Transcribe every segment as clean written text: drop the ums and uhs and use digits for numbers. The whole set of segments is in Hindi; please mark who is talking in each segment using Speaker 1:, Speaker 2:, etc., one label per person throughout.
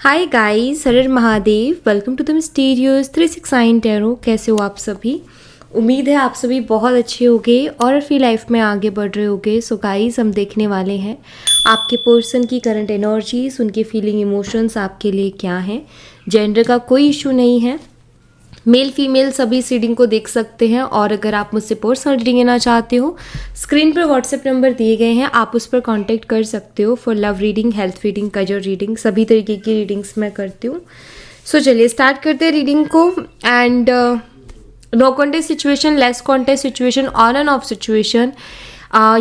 Speaker 1: Hi guys, Har Har Mahadev. Welcome to the mysterious 369 tarot. कैसे हो आप सभी? उम्मीद है आप सभी बहुत अच्छे होंगे और अपनी लाइफ में आगे बढ़ रहे होंगे। सो गाइस, हम देखने वाले हैं आपके पर्सन की करंट एनर्जीज, उनके फीलिंग इमोशंस आपके लिए क्या हैं। जेंडर का कोई इशू नहीं है, मेल फीमेल सभी इस रीडिंग को देख सकते हैं। और अगर आप मुझसे पर्सनल रीडिंग लेना चाहते हो, स्क्रीन पर व्हाट्सएप नंबर दिए गए हैं, आप उस पर कांटेक्ट कर सकते हो for love reading, health reading, career reading, सभी तरीके की रीडिंग्स मैं करती हूँ। सो चलिए स्टार्ट करते हैं रीडिंग को। And no contest situation, less contest situation, on and off situation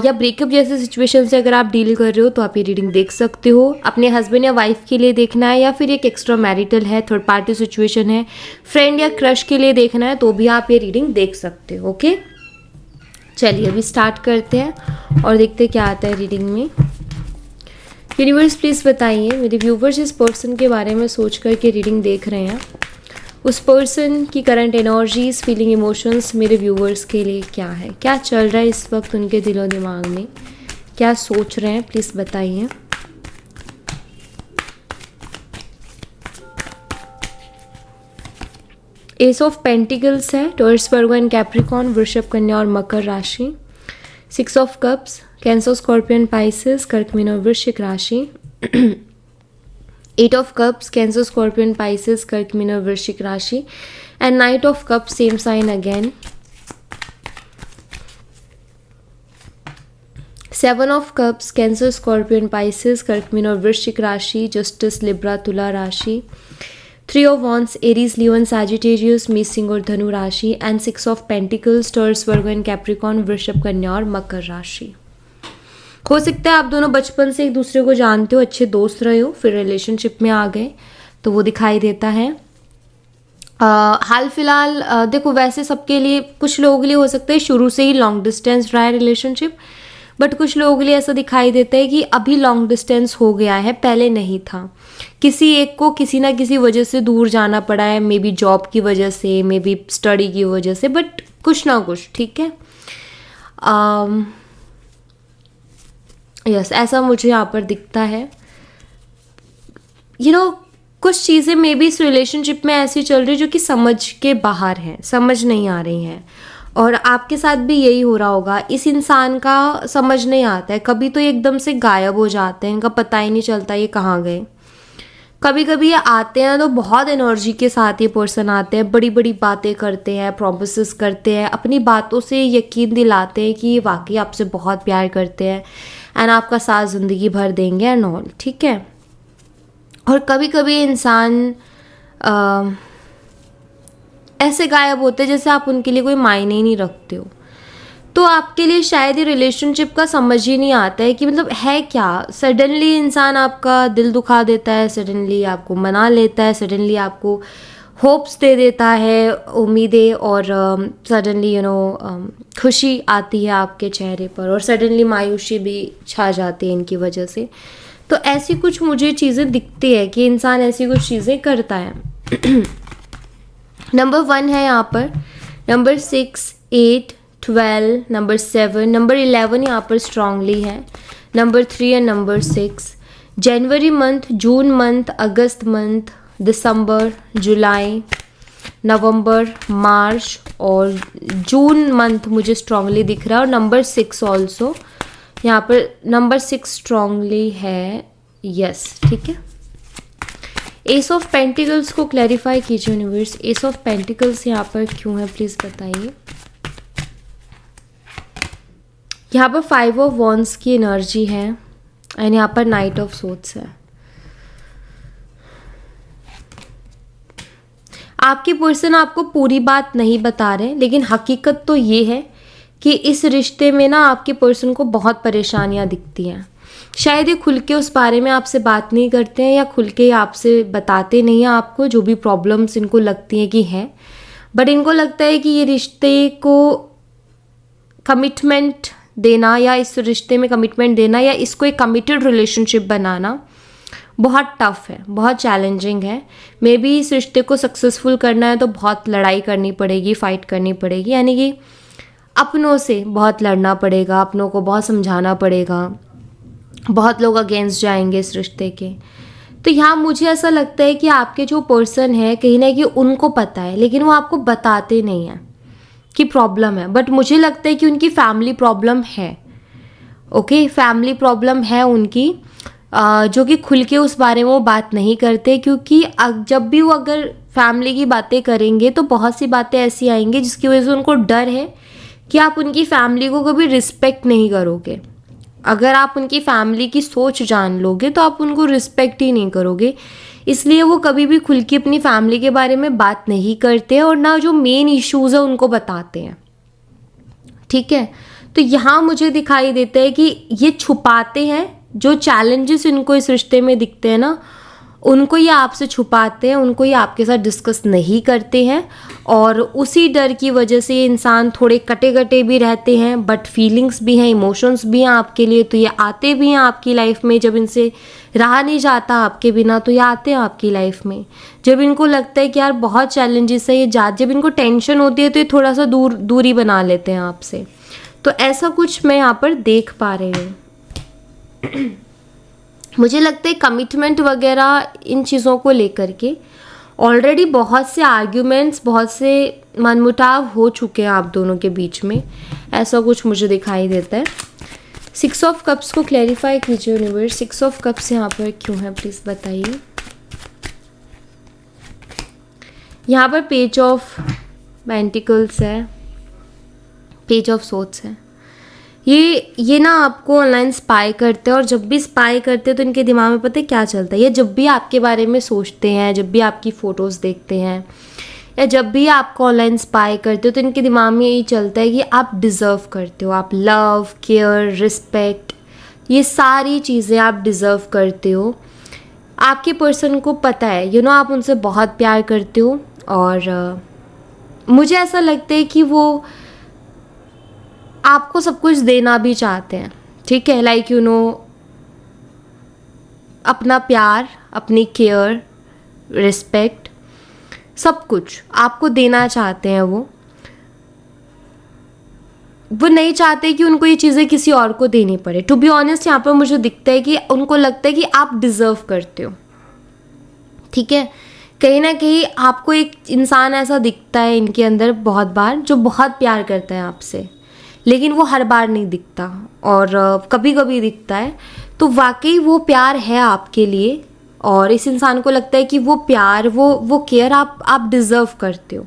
Speaker 1: या ब्रेकअप जैसे सिचुएशन से अगर आप डील कर रहे हो तो आप ये रीडिंग देख सकते हो। अपने हस्बैंड या वाइफ के लिए देखना है या फिर एक एक्स्ट्रा मैरिटल है, थर्ड पार्टी सिचुएशन है, फ्रेंड या क्रश के लिए देखना है तो भी आप ये रीडिंग देख सकते हो। ओके, चलिए अभी स्टार्ट करते हैं और देखते हैं क्या आता है रीडिंग में। यूनिवर्स प्लीज़ बताइए, मेरे व्यूवर्स इस पर्सन के बारे में सोच कर के रीडिंग देख रहे हैं, उस पर्सन की करंट एनर्जीज, फीलिंग, इमोशंस मेरे व्यूवर्स के लिए क्या है, क्या चल रहा है इस वक्त उनके दिलो दिमाग में, क्या सोच रहे हैं, प्लीज़ बताइए। एस ऑफ पेंटिकल्स है, टॉरस, वर्गो एंड कैप्रिकॉर्न, वृषभ, कन्या और मकर राशि। Six of cups, Cancer, Scorpion, Pisces, कर्क, मीन और वृश्चिक राशि। Eight of cups, Cancer, Scorpion, Pisces, कर्क, मीन और वृश्चिक राशि। And knight of cups, same sign again. Seven of cups, Cancer, Scorpion, Pisces, कर्क, मीन और वृश्चिक राशि। जस्टिस, लिब्रा, तुला राशि। Three of wands, Aries, Leo and Sagittarius, मेष, सिंह और धनु राशि। And six of pentacles, taurus, Virgo and Capricorn, वृषभ, कन्या और मकर राशि। हो सकता है आप दोनों बचपन से एक दूसरे को जानते हो, अच्छे दोस्त रहे हो, फिर रिलेशनशिप में आ गए तो वो दिखाई देता है। हाल फिलहाल देखो, वैसे सबके लिए, कुछ लोगों के लिए हो सकता है शुरू से ही लॉन्ग डिस्टेंस रहा है रिलेशनशिप, बट कुछ लोगों के लिए ऐसा दिखाई देता है कि अभी लॉन्ग डिस्टेंस हो गया है, पहले नहीं था। किसी एक को किसी ना किसी वजह से दूर जाना पड़ा है, मे बी जॉब की वजह से, मे बी स्टडी की वजह से, बट कुछ ना कुछ, ठीक है। यस, ऐसा मुझे यहाँ पर दिखता है। कुछ चीज़ें मे बी इस रिलेशनशिप में ऐसी चल रही जो कि समझ के बाहर हैं, समझ नहीं आ रही हैं, और आपके साथ भी यही हो रहा होगा। इस इंसान का समझ नहीं आता है, कभी तो एकदम से गायब हो जाते हैं, इनका पता ही नहीं चलता ये कहाँ गए। कभी कभी ये आते हैं तो बहुत एनर्जी के साथ ये पर्सन आते हैं, बड़ी बड़ी बातें करते हैं, प्रोमिसेस करते हैं, अपनी बातों से यकीन दिलाते हैं कि ये वाकई आपसे बहुत प्यार करते हैं एंड आपका साथ ज़िंदगी भर देंगे एंड ऑल, ठीक है। और कभी कभी इंसान ऐसे गायब होते हैं जैसे आप उनके लिए कोई मायने ही नहीं रखते हो, तो आपके लिए शायद ये रिलेशनशिप का समझ ही नहीं आता है कि मतलब है क्या। सडनली इंसान आपका दिल दुखा देता है, सडनली आपको मना लेता है, सडनली आपको होप्स दे देता है, उम्मीदें, और सडनली खुशी आती है आपके चेहरे पर, और सडनली मायूसी भी छा जाती है इनकी वजह से। तो ऐसी कुछ मुझे चीज़ें दिखती है कि इंसान ऐसी कुछ चीज़ें करता है। नंबर 1 है यहाँ पर, नंबर 6, 8, 12, नंबर 7, नंबर 11 यहाँ पर स्ट्रांगली है, नंबर 3 एंड नंबर 6। जनवरी मंथ, जून मंथ, अगस्त मंथ, दिसंबर, जुलाई, नवंबर, मार्च और जून मंथ मुझे स्ट्रांगली दिख रहा है, और नंबर 6 ऑल्सो यहाँ पर, नंबर 6 स्ट्रांगली है। यस, ठीक है। एस ऑफ पेंटिकल्स को क्लैरिफाई कीजिए यूनिवर्स, एस ऑफ पेंटिकल्स यहाँ पर क्यों है, प्लीज़ बताइए। यहाँ पर 5 ऑफ वॉन्ड्स की एनर्जी है एंड यहाँ पर नाइट ऑफ सोर्ड्स है। आपके पर्सन आपको पूरी बात नहीं बता रहे, लेकिन हकीकत तो ये है कि इस रिश्ते में ना आपके पर्सन को बहुत परेशानियां दिखती हैं। शायद ये खुल के उस बारे में आपसे बात नहीं करते हैं, या खुल के आपसे बताते नहीं हैं आपको जो भी प्रॉब्लम्स इनको लगती हैं कि हैं, बट इनको लगता है कि ये रिश्ते को कमिटमेंट देना, या इस रिश्ते में कमिटमेंट देना, या इसको एक कमिटेड रिलेशनशिप बनाना बहुत टफ है, बहुत चैलेंजिंग है। मे बी इस रिश्ते को सक्सेसफुल करना है तो बहुत लड़ाई करनी पड़ेगी, फाइट करनी पड़ेगी, यानी कि अपनों से बहुत लड़ना पड़ेगा, अपनों को बहुत समझाना पड़ेगा, बहुत लोग अगेंस्ट जाएंगे इस रिश्ते के। तो यहाँ मुझे ऐसा लगता है कि आपके जो पर्सन है कहीं ना कहीं उनको पता है, लेकिन वो आपको बताते नहीं हैं कि प्रॉब्लम है। बट मुझे लगता है कि उनकी फैमिली प्रॉब्लम है। ओके, फैमिली प्रॉब्लम है उनकी, जो कि खुल के उस बारे में वो बात नहीं करते, क्योंकि जब भी वो अगर फैमिली की बातें करेंगे तो बहुत सी बातें ऐसी आएंगी जिसकी वजह से उनको डर है कि आप उनकी फैमिली को कभी रिस्पेक्ट नहीं करोगे। अगर आप उनकी फैमिली की सोच जान लोगे तो आप उनको रिस्पेक्ट ही नहीं करोगे, इसलिए वो कभी भी खुल के अपनी फैमिली के बारे में बात नहीं करते और ना जो मेन इश्यूज़ है उनको बताते हैं। ठीक है, तो यहाँ मुझे दिखाई देता है कि ये छुपाते हैं, जो चैलेंजेस इनको इस रिश्ते में दिखते हैं ना, उनको ये आपसे छुपाते हैं, उनको ये आपके साथ डिस्कस नहीं करते हैं, और उसी डर की वजह से ये इंसान थोड़े कटे कटे भी रहते हैं, बट फीलिंग्स भी हैं, इमोशंस भी हैं आपके लिए, तो ये आते भी हैं आपकी लाइफ में। जब इनसे रहा नहीं जाता आपके बिना तो ये आते हैं आपकी लाइफ में। जब इनको लगता है कि यार बहुत चैलेंजेस है, जब इनको टेंशन होती है तो ये थोड़ा सा दूरी बना लेते हैं आपसे। तो ऐसा कुछ मैं यहाँ पर देख पा रही हूँ। मुझे लगता है कमिटमेंट वगैरह इन चीज़ों को लेकर के ऑलरेडी बहुत से आर्ग्यूमेंट्स, बहुत से मनमुटाव हो चुके हैं आप दोनों के बीच में, ऐसा कुछ मुझे दिखाई देता है। 6 ऑफ कप्स को क्लैरिफाई कीजिए यूनिवर्स। 6 ऑफ कप्स यहाँ पर क्यों है प्लीज़ बताइए। यहाँ पर पेज ऑफ पेंटिकल्स है, पेज ऑफ सोर्ड्स है। ये ना आपको ऑनलाइन स्पाई करते हैं, और जब भी स्पाई करते हैं तो इनके दिमाग में पता है क्या चलता है। ये जब भी आपके बारे में सोचते हैं, जब भी आपकी फ़ोटोज़ देखते हैं, या जब भी आपको ऑनलाइन स्पाई करते हो तो इनके दिमाग में यही चलता है कि आप डिज़र्व करते हो, आप लव, केयर, रिस्पेक्ट, ये सारी चीज़ें आप डिज़र्व करते हो। आपके पर्सन को पता है आप उनसे बहुत प्यार करते हो, और मुझे ऐसा लगता है कि वो आपको सब कुछ देना भी चाहते हैं। ठीक है, लाइक अपना प्यार, अपनी केयर, रिस्पेक्ट, सब कुछ आपको देना चाहते हैं। वो नहीं चाहते कि उनको ये चीज़ें किसी और को देनी पड़े। टू बी ऑनेस्ट यहाँ पर मुझे दिखता है कि उनको लगता है कि आप डिज़र्व करते हो। ठीक है, कहीं ना कहीं आपको एक इंसान ऐसा दिखता है इनके अंदर बहुत बार, जो बहुत प्यार करता है आपसे, लेकिन वो हर बार नहीं दिखता, और कभी कभी दिखता है। तो वाकई वो प्यार है आपके लिए, और इस इंसान को लगता है कि वो प्यार, वो केयर आप डिज़र्व करते हो,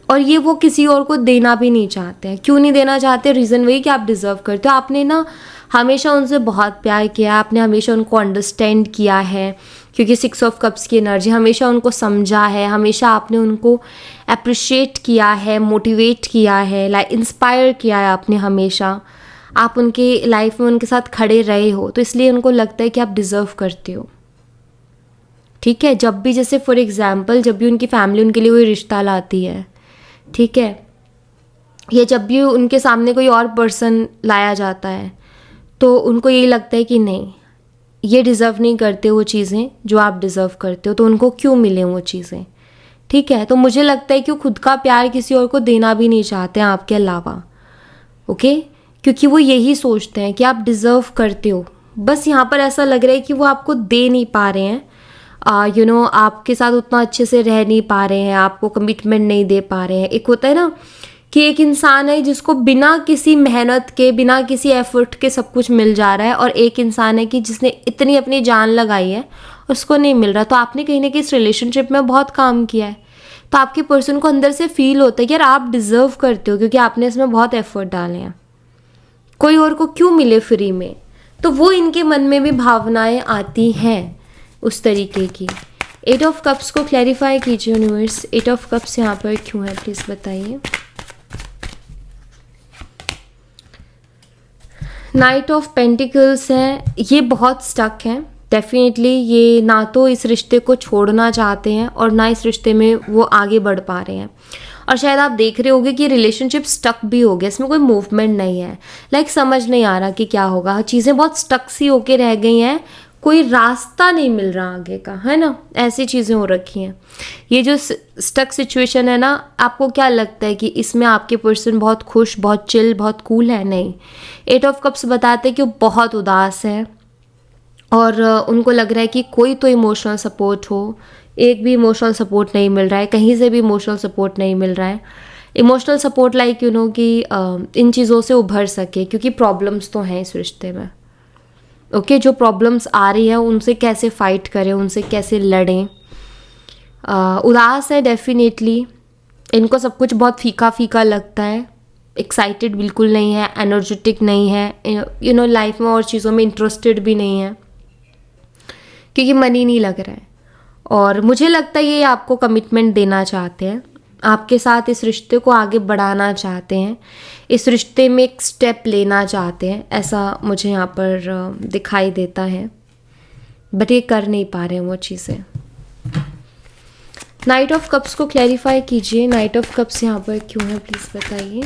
Speaker 1: और ये वो किसी और को देना भी नहीं चाहते हैं। क्यों नहीं देना चाहते? रीज़न वही कि आप डिज़र्व करते हो। आपने ना हमेशा उनसे बहुत प्यार किया, आपने हमेशा उनको अंडरस्टैंड किया है, क्योंकि 6 ऑफ कप्स की एनर्जी, हमेशा उनको समझा है, हमेशा आपने उनको अप्रिशिएट किया है, मोटिवेट किया है, इंस्पायर किया है आपने हमेशा। आप उनके लाइफ में उनके साथ खड़े रहे हो, तो इसलिए उनको लगता है कि आप डिज़र्व करते हो। ठीक है, जब भी जैसे फॉर एग्ज़ाम्पल जब भी उनकी फैमिली उनके लिए कोई रिश्ता लाती है, ठीक है, या जब भी उनके सामने कोई और पर्सन लाया जाता है, तो उनको यही लगता है कि नहीं, ये डिज़र्व नहीं करते वो चीज़ें जो आप डिज़र्व करते हो, तो उनको क्यों मिले वो चीज़ें। ठीक है, तो मुझे लगता है कि वो खुद का प्यार किसी और को देना भी नहीं चाहते हैं आपके अलावा। ओके, क्योंकि वो यही सोचते हैं कि आप डिज़र्व करते हो। बस यहाँ पर ऐसा लग रहा है कि वो आपको दे नहीं पा रहे हैं, आपके साथ उतना अच्छे से रह नहीं पा रहे हैं, आपको कमिटमेंट नहीं दे पा रहे हैं। एक होता है ना कि एक इंसान है जिसको बिना किसी मेहनत के, बिना किसी एफर्ट के सब कुछ मिल जा रहा है, और एक इंसान है कि जिसने इतनी अपनी जान लगाई है उसको नहीं मिल रहा। तो आपने कहीं ना कहीं इस रिलेशनशिप में बहुत काम किया है, तो आपके पर्सन को अंदर से फील होता है कि यार आप डिज़र्व करते हो, क्योंकि आपने इसमें बहुत एफर्ट डाले हैं, कोई और को क्यों मिले फ्री में। तो वो इनके मन में भी भावनाएं आती हैं उस तरीके की। 8 ऑफ कप्स को क्लैरिफाई कीजिए यूनिवर्स। 8 ऑफ कप्स यहाँ पर क्यों है प्लीज़ बताइए। नाइट ऑफ पेंटिकल्स है, ये बहुत स्टक हैं डेफिनेटली। ये ना तो इस रिश्ते को छोड़ना चाहते हैं और ना इस रिश्ते में वो आगे बढ़ पा रहे हैं। और शायद आप देख रहे होंगे कि रिलेशनशिप स्टक भी हो गया, इसमें कोई मूवमेंट नहीं है। समझ नहीं आ रहा कि क्या होगा, चीज़ें बहुत स्टक सी होके रह गई हैं, कोई रास्ता नहीं मिल रहा आगे का, है ना, ऐसी चीज़ें हो रखी हैं। ये जो स्टक सिचुएशन है ना, आपको क्या लगता है कि इसमें आपके पर्सन बहुत खुश, बहुत चिल, बहुत कूल है? नहीं, 8 ऑफ कप्स बताते हैं कि वो बहुत उदास है, और उनको लग रहा है कि कोई तो इमोशनल सपोर्ट हो, एक भी इमोशनल सपोर्ट नहीं मिल रहा है, कहीं से भी इमोशनल सपोर्ट नहीं मिल रहा है। Emotional support like you know कि इन चीज़ों से उभर सके, क्योंकि प्रॉब्लम्स तो हैं इस रिश्ते में। ओके, जो प्रॉब्लम्स आ रही है उनसे कैसे फाइट करें, उनसे कैसे लड़ें। उदास है डेफिनेटली, इनको सब कुछ बहुत फीका फीका लगता है, एक्साइटेड बिल्कुल नहीं है, एनर्जेटिक नहीं है, यू नो लाइफ में और चीज़ों में इंटरेस्टेड भी नहीं है, क्योंकि मन ही नहीं लग रहा है। और मुझे लगता है ये आपको कमिटमेंट देना चाहते हैं, आपके साथ इस रिश्ते को आगे बढ़ाना चाहते हैं, इस रिश्ते में एक स्टेप लेना चाहते हैं, ऐसा मुझे यहाँ पर दिखाई देता है, बट ये कर नहीं पा रहे हैं वो चीज़ें। नाइट ऑफ कप्स को क्लैरिफाई कीजिए, नाइट ऑफ कप्स यहाँ पर क्यों है प्लीज़ बताइए।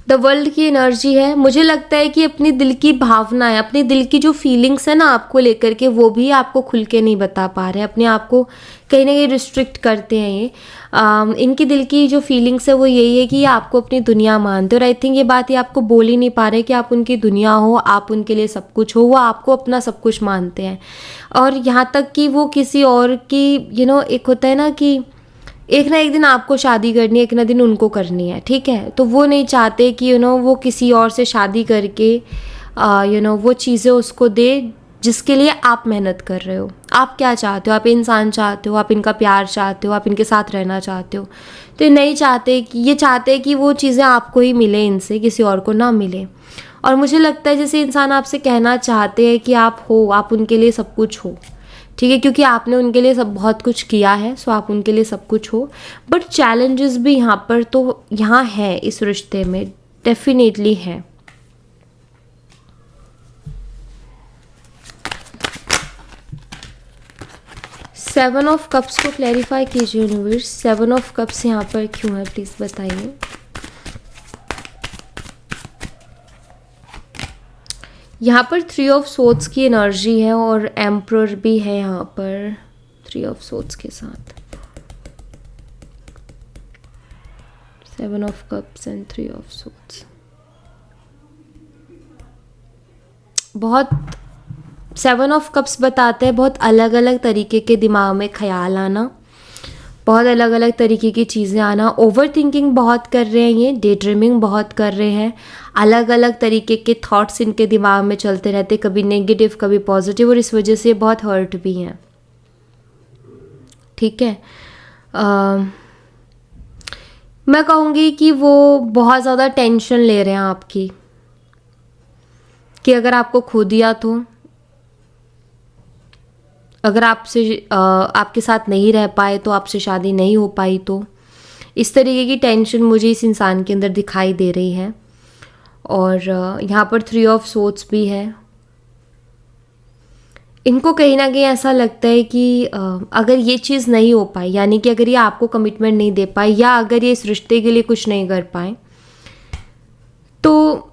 Speaker 1: द वर्ल्ड की एनर्जी है, मुझे लगता है कि अपनी दिल की भावना है, अपनी दिल की जो फीलिंग्स है ना आपको लेकर के, वो भी आपको खुल के नहीं बता पा रहे हैं, अपने आप को कहीं ना कहीं रिस्ट्रिक्ट करते हैं ये। इनकी दिल की जो फीलिंग्स है वो यही है कि ये आपको अपनी दुनिया मानते हैं, और आई थिंक ये बात ये आपको बोल ही नहीं पा रहे कि आप उनकी दुनिया हो, आप उनके लिए सब कुछ हो, वो आपको अपना सब कुछ मानते हैं। और यहाँ तक कि वो किसी और की यू नो एक होता है ना कि एक ना एक दिन आपको शादी करनी है, एक ना दिन उनको करनी है, ठीक है। तो वो नहीं चाहते कि यू नो वो किसी और से शादी करके यू नो वो चीज़ें उसको दे जिसके लिए आप मेहनत कर रहे हो। आप क्या चाहते हो, आप इंसान चाहते हो, आप इनका प्यार चाहते हो, आप इनके साथ रहना चाहते हो। तो ये नहीं चाहते कि ये चाहते हैं कि वो चीज़ें आपको ही मिले, इनसे किसी और को ना मिले। और मुझे लगता है जैसे इंसान आपसे कहना चाहते हैं कि आप हो, आप उनके लिए सब कुछ हो, ठीक है, क्योंकि आपने उनके लिए सब बहुत कुछ किया है, सो आप उनके लिए सब कुछ हो। बट चैलेंजेस भी यहाँ पर तो यहाँ है, इस रिश्ते में डेफिनेटली है। सेवन ऑफ कप्स को क्लैरिफाई कीजिए यूनिवर्स, सेवन ऑफ कप्स यहाँ पर क्यों है प्लीज बताइए। यहाँ पर थ्री ऑफ सोर्ड्स की एनर्जी है और एम्परर भी है यहाँ पर थ्री ऑफ सोर्ड्स के साथ। Seven of cups and three of swords, बहुत सेवन ऑफ कप्स बताते हैं बहुत अलग अलग तरीके के दिमाग में ख्याल आना, बहुत अलग अलग तरीके की चीज़ें आना, ओवर थिंकिंग बहुत कर रहे हैं ये, डे ड्रीमिंग बहुत कर रहे हैं, अलग अलग तरीके के थॉट्स इनके दिमाग में चलते रहते, कभी नेगेटिव कभी पॉजिटिव, और इस वजह से बहुत हर्ट भी हैं, ठीक है। मैं कहूँगी कि वो बहुत ज़्यादा टेंशन ले रहे हैं आपकी, कि अगर आपको खो दिया तो, अगर आपसे आपके साथ नहीं रह पाए तो, आपसे शादी नहीं हो पाई तो, इस तरीके की टेंशन मुझे इस इंसान के अंदर दिखाई दे रही है। और यहाँ पर थ्री ऑफ सोर्ड्स भी है। इनको कहीं ना कहीं ऐसा लगता है कि अगर ये चीज़ नहीं हो पाई, यानी कि अगर ये आपको कमिटमेंट नहीं दे पाए, या अगर ये इस रिश्ते के लिए कुछ नहीं कर पाए, तो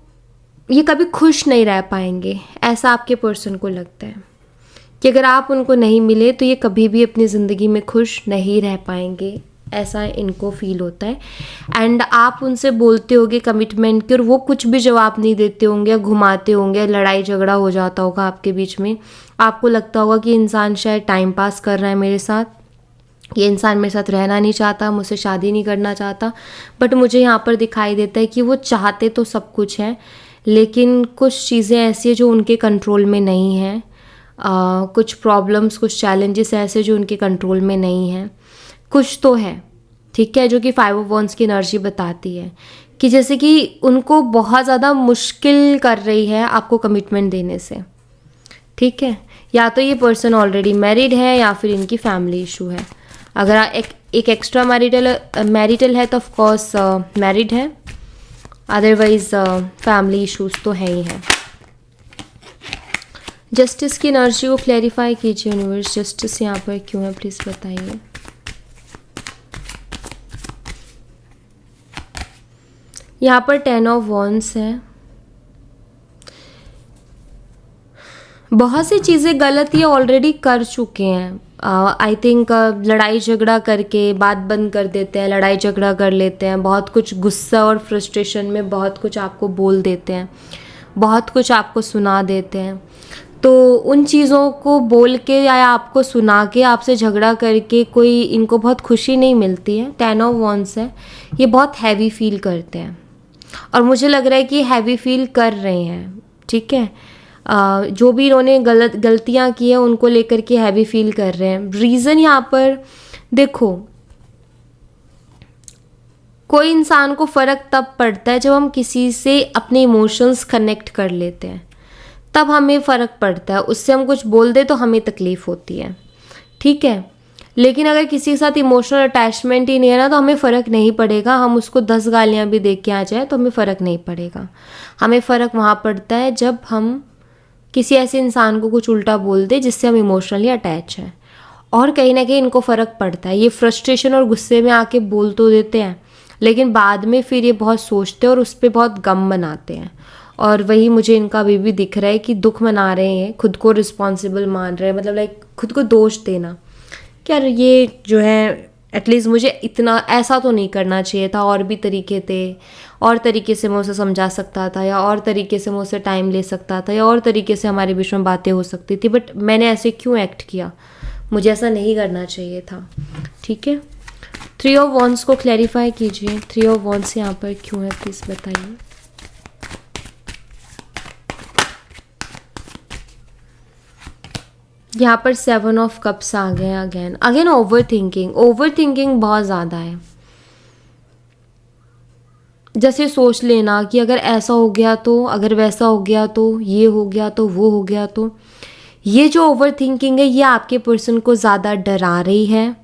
Speaker 1: ये कभी खुश नहीं रह पाएंगे। ऐसा आपके पर्सन को लगता है कि अगर आप उनको नहीं मिले तो ये कभी भी अपनी ज़िंदगी में खुश नहीं रह पाएंगे, ऐसा इनको फील होता है। एंड आप उनसे बोलते होगे कमिटमेंट के, और वो कुछ भी जवाब नहीं देते होंगे, घुमाते होंगे, लड़ाई झगड़ा हो जाता होगा आपके बीच में। आपको लगता होगा कि इंसान शायद टाइम पास कर रहा है मेरे साथ, ये इंसान मेरे साथ रहना नहीं चाहता, मुझसे शादी नहीं करना चाहता। बट मुझे यहाँ पर दिखाई देता है कि वो चाहते तो सब कुछ है, लेकिन कुछ चीज़ें ऐसी है जो उनके कंट्रोल में नहीं है। कुछ प्रॉब्लम्स, कुछ चैलेंजेस ऐसे जो उनके कंट्रोल में नहीं है। कुछ तो है, ठीक है, जो कि फाइव ऑफ वॉन्ड्स की एनर्जी बताती है कि जैसे कि उनको बहुत ज़्यादा मुश्किल कर रही है आपको कमिटमेंट देने से, ठीक है। या तो ये पर्सन ऑलरेडी मैरिड है या फिर इनकी फैमिली इशू है। अगर एक एक्स्ट्रा मैरिटल है तो ऑफकोर्स मैरिड है, अदरवाइज फैमिली इशूज़ तो है ही है। जस्टिस की एनर्जी को क्लैरिफाई कीजिए यूनिवर्स, जस्टिस यहाँ पर क्यों है प्लीज़ बताइए। यहाँ पर 10 ऑफ वॉन्ड्स है। बहुत सी चीज़ें गलत ये ऑलरेडी कर चुके हैं। आई थिंक लड़ाई झगड़ा करके बात बंद कर देते हैं, लड़ाई झगड़ा कर लेते हैं, बहुत कुछ गुस्सा और फ्रस्ट्रेशन में बहुत कुछ आपको बोल देते हैं। बहुत कुछ आपको सुना देते हैं। तो उन चीज़ों को बोल के या आपको सुना के, आपसे झगड़ा करके कोई इनको बहुत खुशी नहीं मिलती है। 10 ऑफ वॉन्ड्स है, ये बहुत हैवी फील करते हैं और मुझे लग रहा है कि हैवी फील कर रहे हैं। ठीक है, जो भी इन्होंने गलतियाँ की हैं उनको लेकर के हैवी फील कर रहे हैं। रीज़न यहाँ पर देखो, कोई इंसान को फ़र्क तब पड़ता है जब हम किसी से अपने इमोशंस कनेक्ट कर लेते हैं, तब हमें फ़र्क पड़ता है। उससे हम कुछ बोल दे तो हमें तकलीफ़ होती है। ठीक है, लेकिन अगर किसी के साथ इमोशनल अटैचमेंट ही नहीं है ना, तो हमें फ़र्क नहीं पड़ेगा। हम उसको 10 गालियाँ भी दे के आ जाए तो हमें फ़र्क नहीं पड़ेगा। हमें फ़र्क वहाँ पड़ता है जब हम किसी ऐसे इंसान को कुछ उल्टा बोल दे जिससे हम इमोशनली अटैच हैं, और कहीं ना कहीं इनको फ़र्क पड़ता है। ये फ्रस्ट्रेशन और गुस्से में आके बोल तो देते हैं, लेकिन बाद में फिर ये बहुत सोचते हैं और उस पर बहुत गम मनाते हैं। और वही मुझे इनका अभी भी दिख रहा है कि दुख मना रहे हैं, खुद को रिस्पॉन्सिबल मान रहे हैं, मतलब लाइक खुद को दोष देना कि यार ये जो है एटलीस्ट मुझे इतना ऐसा तो नहीं करना चाहिए था, और भी तरीके थे, और तरीके से मैं उसे समझा सकता था, या और तरीके से मैं उसे टाइम ले सकता था, या और तरीके से हमारे बीच में बातें हो सकती थी, बट मैंने ऐसे क्यों एक्ट किया, मुझे ऐसा नहीं करना चाहिए था। ठीक है, 3 ऑफ वॉन्ड्स को क्लैरिफाई कीजिए। 3 ऑफ वॉन्ड्स यहाँ पर क्यों है, प्लीज़ बताइए। यहाँ पर 7 ऑफ कप्स आ गए। अगेन ओवर थिंकिंग बहुत ज़्यादा है। जैसे सोच लेना कि अगर ऐसा हो गया तो, अगर वैसा हो गया तो, ये हो गया तो, वो हो गया तो। ये जो ओवर थिंकिंग है ये आपके पर्सन को ज़्यादा डरा रही है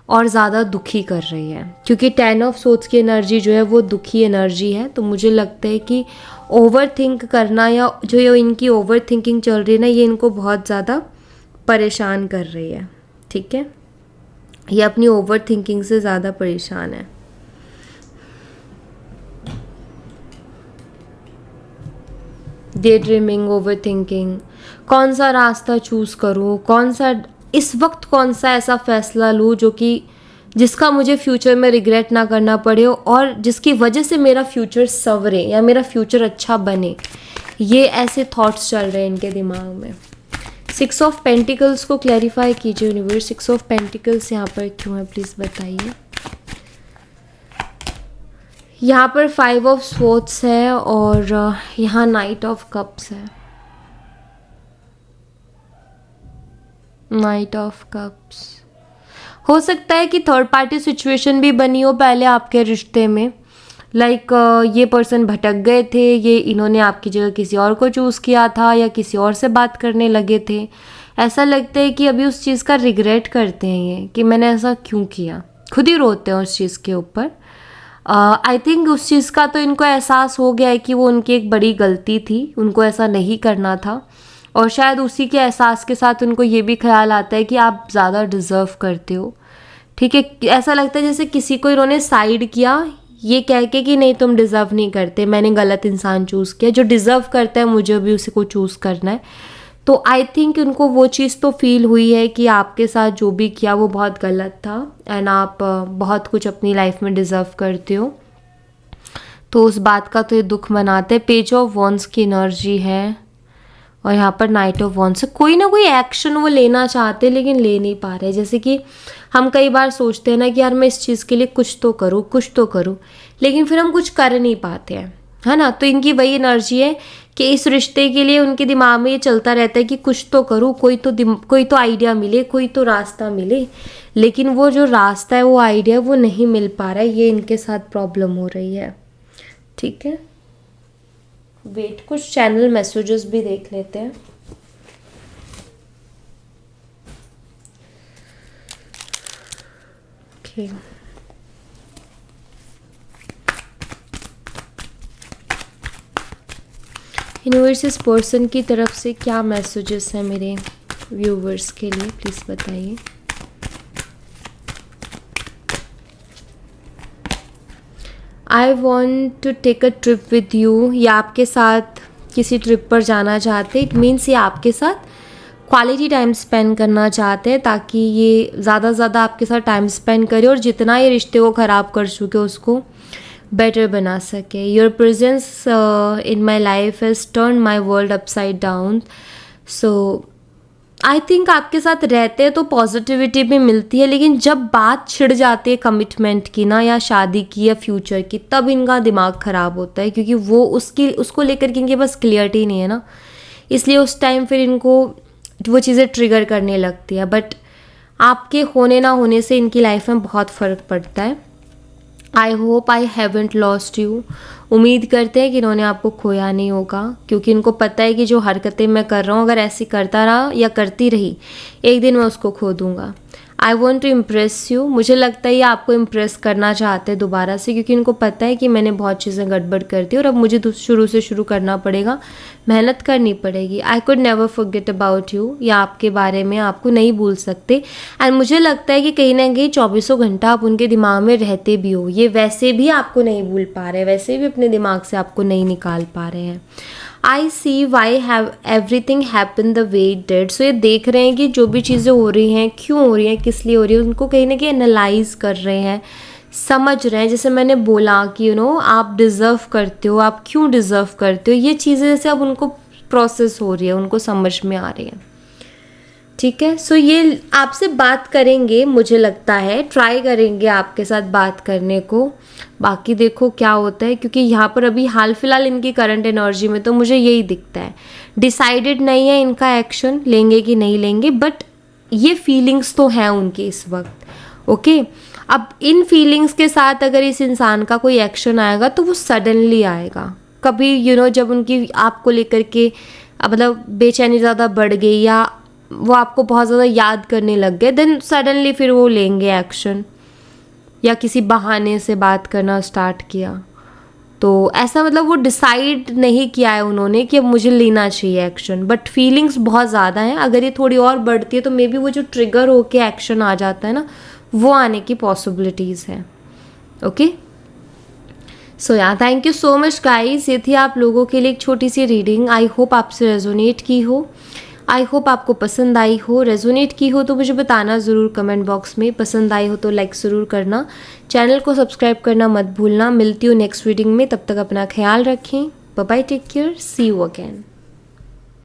Speaker 1: और ज़्यादा दुखी कर रही है, क्योंकि 10 ऑफ सोर्ड्स की एनर्जी जो है वो दुखी एनर्जी है। तो मुझे लगता है कि ओवर थिंक करना, या जो ये इनकी ओवर थिंकिंग चल रही है ना, ये इनको बहुत ज़्यादा परेशान कर रही है। ठीक है, ये अपनी ओवर थिंकिंग से ज़्यादा परेशान है। डे ड्रीमिंग, ओवर थिंकिंग, कौन सा रास्ता चूज़ करूँ, कौन सा इस वक्त कौन सा ऐसा फैसला लूँ जो कि जिसका मुझे फ्यूचर में रिग्रेट ना करना पड़े और जिसकी वजह से मेरा फ्यूचर संवरे या मेरा फ्यूचर अच्छा बने। ये ऐसे थॉट्स चल रहे हैं इनके दिमाग में। 6 ऑफ पेंटिकल्स को क्लैरिफाई कीजिए यूनिवर्स। 6 ऑफ पेंटिकल्स यहाँ पर क्यों है, प्लीज़ बताइए। यहाँ पर 5 ऑफ स्वॉर्ड्स है और यहाँ नाइट ऑफ कप्स है। नाइट ऑफ कप्स हो सकता है कि थर्ड पार्टी सिचुएशन भी बनी हो पहले आपके रिश्ते में। लाइक ये पर्सन भटक गए थे, ये इन्होंने आपकी जगह किसी और को चूज़ किया था या किसी और से बात करने लगे थे। ऐसा लगता है कि अभी उस चीज़ का रिग्रेट करते हैं ये कि मैंने ऐसा क्यों किया, खुद ही रोते हैं उस चीज़ के ऊपर। आई थिंक उस चीज़ का तो इनको एहसास हो गया है कि वो उनकी एक बड़ी गलती थी, उनको ऐसा नहीं करना था। और शायद उसी के एहसास के साथ उनको ये भी ख्याल आता है कि आप ज़्यादा डिज़र्व करते हो। ठीक है, ऐसा लगता है जैसे किसी को इन्होंने साइड किया ये कह के कि नहीं तुम डिज़र्व नहीं करते, मैंने गलत इंसान चूज़ किया, जो डिज़र्व करता है मुझे भी उसी को चूज़ करना है। तो आई थिंक उनको वो चीज़ तो फील हुई है कि आपके साथ जो भी किया वो बहुत गलत था एंड आप बहुत कुछ अपनी लाइफ में डिज़र्व करते हो। तो उस बात का तो ये दुख मनाते हैं। पेज ऑफ वॉन्ड्स की एनर्जी है और यहाँ पर नाइट ऑफ वॉन्ड्स है। कोई ना कोई एक्शन वो लेना चाहते हैं लेकिन ले नहीं पा रहे। जैसे कि हम कई बार सोचते हैं ना कि यार मैं इस चीज़ के लिए कुछ तो करूँ, लेकिन फिर हम कुछ कर नहीं पाते हैं, है ना। तो इनकी वही एनर्जी है कि इस रिश्ते के लिए उनके दिमाग में ये चलता रहता है कि कुछ तो करूँ, कोई तो आइडिया मिले, कोई तो रास्ता मिले, लेकिन वो जो रास्ता है, वो आइडिया वो नहीं मिल पा रहा है। ये इनके साथ प्रॉब्लम हो रही है। ठीक है, वेट, कुछ चैनल मैसेजेस भी देख लेते हैं। ओके, यूनिवर्स इस पर्सन की तरफ से क्या मैसेजेस हैं मेरे व्यूवर्स के लिए, प्लीज़ बताइए। I want to take a trip with you, या आपके साथ किसी ट्रिप पर जाना चाहते। इट मीन्स ये आपके साथ क्वालिटी टाइम स्पेंड करना चाहते हैं ताकि ये ज़्यादा से ज़्यादा आपके साथ टाइम स्पेंड करे और जितना ये रिश्ते को ख़राब कर चुके उसको बेटर बना सके। Your presence in my life has turn my world upside down. So I think आपके साथ रहते हैं तो पॉजिटिविटी भी मिलती है, लेकिन जब बात छिड़ जाती है कमिटमेंट की ना, या शादी की या फ्यूचर की, तब इनका दिमाग ख़राब होता है, क्योंकि वो उसको लेकर के इनके पास क्लियरिटी नहीं है ना, इसलिए उस टाइम फिर इनको वो चीज़ें ट्रिगर करने लगती है। बट आपके होने ना होने से इनकी लाइफ में बहुत फ़र्क पड़ता है। I hope I haven't lost you. उम्मीद करते हैं कि इन्होंने आपको खोया नहीं होगा, क्योंकि इनको पता है कि जो हरकतें मैं कर रहा हूँ, अगर ऐसी करता रहा या करती रही, एक दिन मैं उसको खो दूँगा। I want to impress you. मुझे लगता है ये आपको इम्प्रेस करना चाहते हैं दोबारा से, क्योंकि इनको पता है कि मैंने बहुत चीज़ें गड़बड़ कर दी और अब मुझे शुरू से शुरू करना पड़ेगा, मेहनत करनी पड़ेगी। I could never forget about you. या आपके बारे में आपको नहीं भूल सकते। एंड मुझे लगता है कि कहीं ना कहीं 24 घंटा आप उनके दिमाग में रहते भी हो। ये वैसे भी आपको नहीं भूल पा रहे, वैसे भी अपने दिमाग से आपको नहीं निकाल पा रहे हैं। I see why have everything happen the way it did. So ये देख रहे हैं कि जो भी चीज़ें हो रही हैं, क्यों हो रही हैं, किस लिए हो रही है, उनको कहीं ना कहीं एनालाइज कर रहे हैं, समझ रहे हैं। जैसे मैंने बोला कि आप डिज़र्व करते हो, आप क्यों डिज़र्व करते हो, ये चीज़ें जैसे अब उनको प्रोसेस हो रही है, उनको समझ में आ रही है। ठीक है, सो ये आपसे बात करेंगे, मुझे लगता है ट्राई करेंगे आपके साथ बात करने को। बाकी देखो क्या होता है, क्योंकि यहाँ पर अभी हाल फिलहाल इनकी करंट एनर्जी में तो मुझे यही दिखता है। डिसाइडेड नहीं है इनका एक्शन लेंगे कि नहीं लेंगे, बट ये फीलिंग्स तो हैं उनके इस वक्त। ओके, अब इन फीलिंग्स के साथ अगर इस इंसान का कोई एक्शन आएगा तो वो सडनली आएगा। कभी जब उनकी आपको लेकर के मतलब बेचैनी ज़्यादा बढ़ गई, या वो आपको बहुत ज़्यादा याद करने लग गए, देन सडनली फिर वो लेंगे एक्शन, या किसी बहाने से बात करना स्टार्ट किया। तो ऐसा मतलब वो डिसाइड नहीं किया है उन्होंने कि अब मुझे लेना चाहिए एक्शन, बट फीलिंग्स बहुत ज़्यादा हैं। अगर ये थोड़ी और बढ़ती है तो मे बी वो जो ट्रिगर होके एक्शन आ जाता है ना, वो आने की पॉसिबिलिटीज़ हैं। ओके, सो या thank you so much guys. ये थी आप लोगों के लिए एक छोटी सी रीडिंग। आई होप आपसे रेजोनेट की हो, आई होप आपको पसंद आई हो। रेजोनेट की हो तो मुझे बताना ज़रूर कमेंट बॉक्स में। पसंद आई हो तो लाइक ज़रूर करना, चैनल को सब्सक्राइब करना मत भूलना। मिलती हूँ नेक्स्ट रीडिंग में, तब तक अपना ख्याल रखें। Bye bye, take care, see you again.